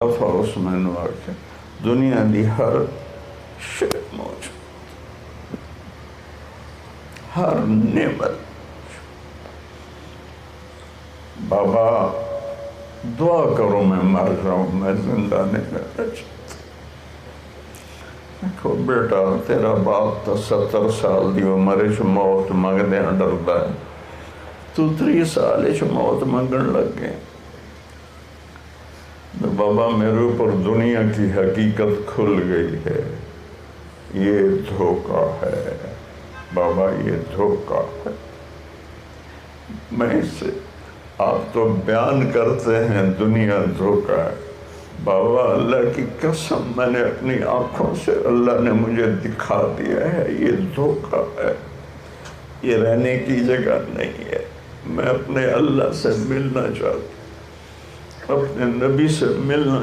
اس میں واقع دنیا دی ہر شے موجود، ہر نعمت۔ بابا دعا کرو میں مر جاؤں، میں زندہ نہیں رہنا چاہتا۔ دیکھو بیٹا تیرا باپ تو 70 سال دی عمر وچ موت منگدیاں ڈردا ہے، تو 30 سال وچ موت منگن لگ گئے۔ بابا میرے اوپر دنیا کی حقیقت کھل گئی ہے، یہ دھوکہ ہے بابا، یہ دھوکہ ہے۔ میں اسے آپ تو بیان کرتے ہیں دنیا دھوکہ ہے، بابا اللہ کی قسم میں نے اپنی آنکھوں سے اللہ نے مجھے دکھا دیا ہے، یہ دھوکہ ہے، یہ رہنے کی جگہ نہیں ہے۔ میں اپنے اللہ سے ملنا چاہتا ہوں، اپنے نبی سے ملنا